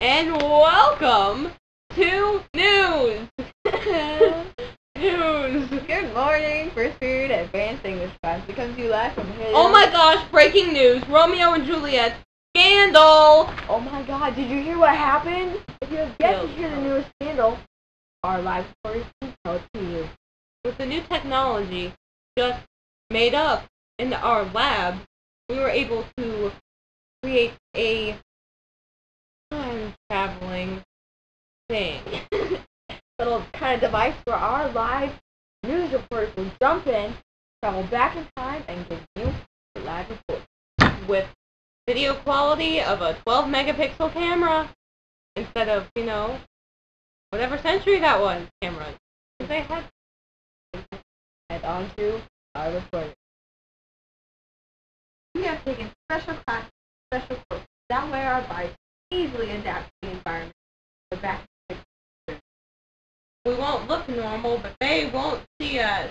And welcome to News! News! Good morning, first period advanced English class. It comes to you live from here. Oh my gosh, breaking news! Romeo and Juliet scandal! Oh my god, did you hear what happened? If you have yet to hear the newest scandal, our live reporters can tell it to you. With the new technology just made up in our lab, we were able to create a time-traveling thing. Little kind of device where our live news reporters will jump in, travel back in time, and give you the live report. With video quality of a 12 megapixel camera instead of, whatever century that was cameras. They had. And on to our report. We have taken special classes, special courses. That way our bodies easily adapt to the environment. We're back. We won't look normal, but they won't see us.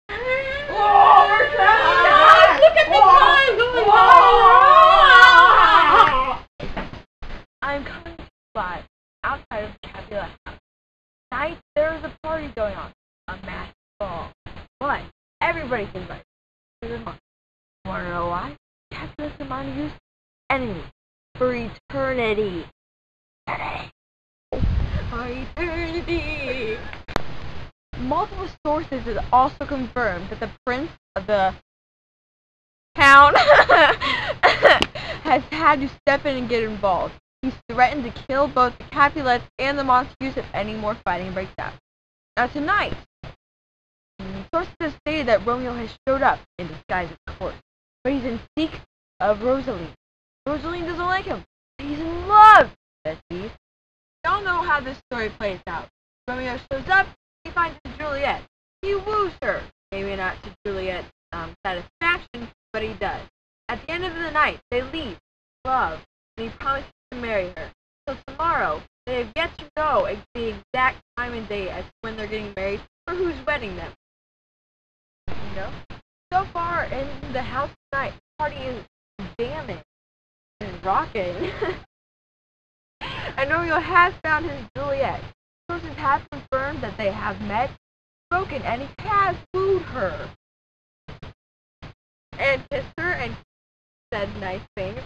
Oh, we're trapped! Look at the time going on! I'm coming to live outside of the Capulet house. Tonight there is a party going on, a masked ball. But everybody's invited. Want to know why? Capulet and Montague's enemies for eternity. For eternity. Multiple sources have also confirmed that the prince of the town has had to step in and get involved. He's threatened to kill both the Capulets and the Montagues if any more fighting breaks out. Now tonight, sources have stated that Romeo has showed up in disguise, of course, but he's in seek of Rosaline. Rosaline doesn't like him. He's in love, says he. Y'all know how this story plays out. Romeo shows up, he finds Juliet. He woos her. Maybe not to Juliet's satisfaction, but he does. At the end of the night, they leave, love, and he promises to marry her. So tomorrow, they have yet to know the exact time and date as to when they're getting married or who's wedding them. So far in the house tonight, the party is jamming and rocking. And Romeo has found his Juliet. Sources have confirmed that they have met, spoken, and he has wooed her. And kissed her and said nice things.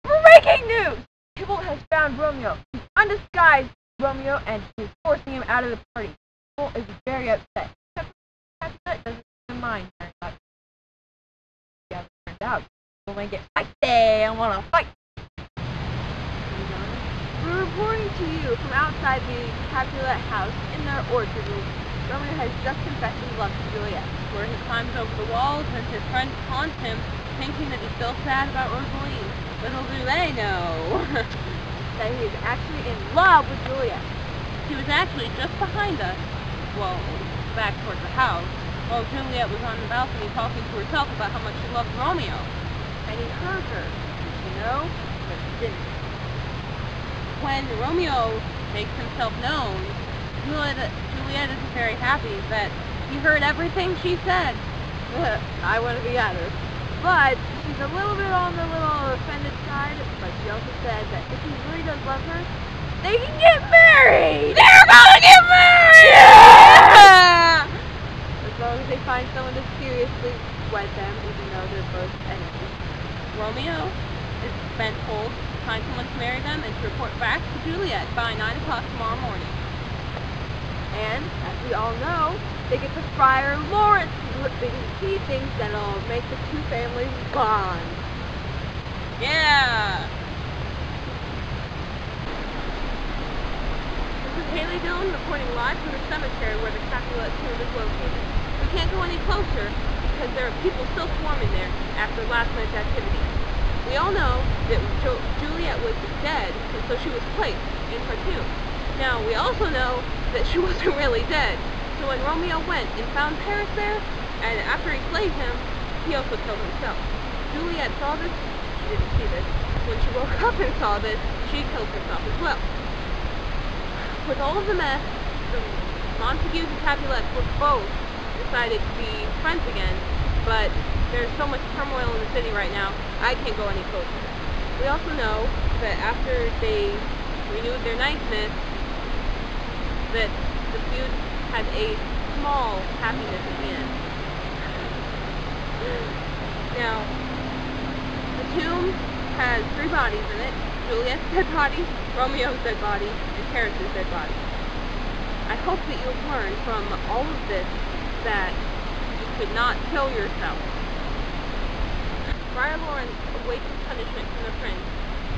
Breaking news! Tybalt has found Romeo. He's undisguised Romeo and he's forcing him out of the party. Tybalt is very upset. That doesn't even mind very much. Yeah, it turns out. When I get fighty, I want to fight. We're reporting to you from outside the Capulet house in their orchard. Romeo has just confessed his love to Juliet. Where he climbs over the walls and his friends taunt him, thinking that he's still sad about Rosaline. Little do they know that he is actually in love with Juliet. He was actually just behind us, well, back towards the house, while Juliet was on the balcony talking to herself about how much she loved Romeo. And he heard her, but he didn't. When Romeo makes himself known, Juliet isn't very happy that he heard everything she said. I want to be honest. But she's a little bit on the little offended side, but she also said that if he really does love her, they can get married! They're gonna get married! Yeah! As long as they find someone to seriously wed them, even though they're both enemies. Romeo has been told to find someone to marry them and to report back to Juliet by 9 o'clock tomorrow morning. And, as we all know, they get to Friar Lawrence because he thinks that it'll make the two families bond. Yeah! This is Haley Dillon reporting live from the cemetery where the Capulet tomb is located. We can't go any closer because there are people still swarming there after last night's activities. We all know that Juliet was dead, and so she was placed in her tomb. Now, we also know that she wasn't really dead. So when Romeo went and found Paris there, and after he slayed him, he also killed himself. Juliet saw this. She didn't see this. When she woke up and saw this, she killed herself as well. With all of the mess, the Montagues and Capulets were both decided to be friends again, but there's so much turmoil in the city right now, I can't go any closer. We also know that after they renewed their niceness, that the feud had a small happiness at the end. Now, the tomb has 3 bodies in it: Juliet's dead body, Romeo's dead body, and Paris's dead body. I hope that you have learned from all of this that you could not kill yourself. Friar Lawrence awaits punishment from the prince,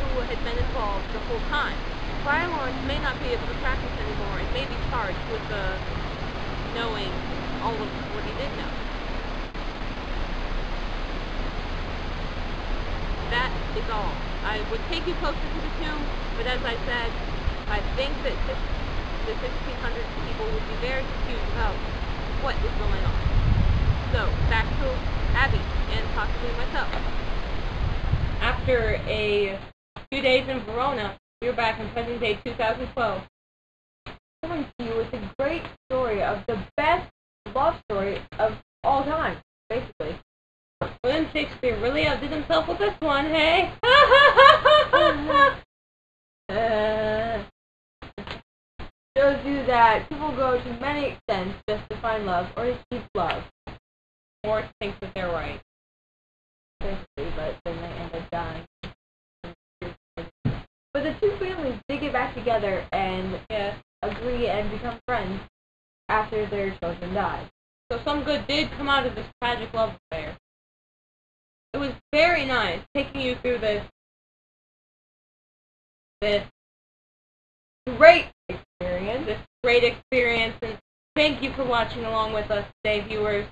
who had been involved the whole time. Friar Lawrence may not be able to practice anymore and may be charged with knowing all of what he did know. That is all. I would take you closer to the tomb, but as I said, I think that the 1,600 people would be very confused about what is going on. So, back to Abby, and possibly myself. After a few days in Verona, we are back in present day 2012. Coming to you with a great story of the best love story of all time, basically. William Shakespeare really outdid himself with this one, hey? Shows you that people go to many extents just to find love or to keep love. Or to think that they're right. Basically, but then they end up dying. But the two families did get back together and agree and become friends after their children died. So some good did come out of this tragic love affair. It was very nice taking you through this great experience, and thank you for watching along with us today, viewers.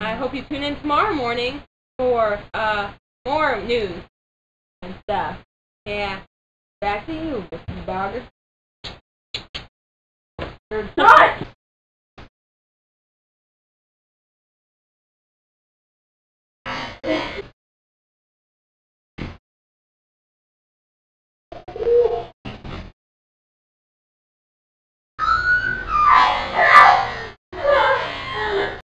I hope you tune in tomorrow morning for more news and stuff. Yeah. Back to you, Mrs. Bogger. You're done!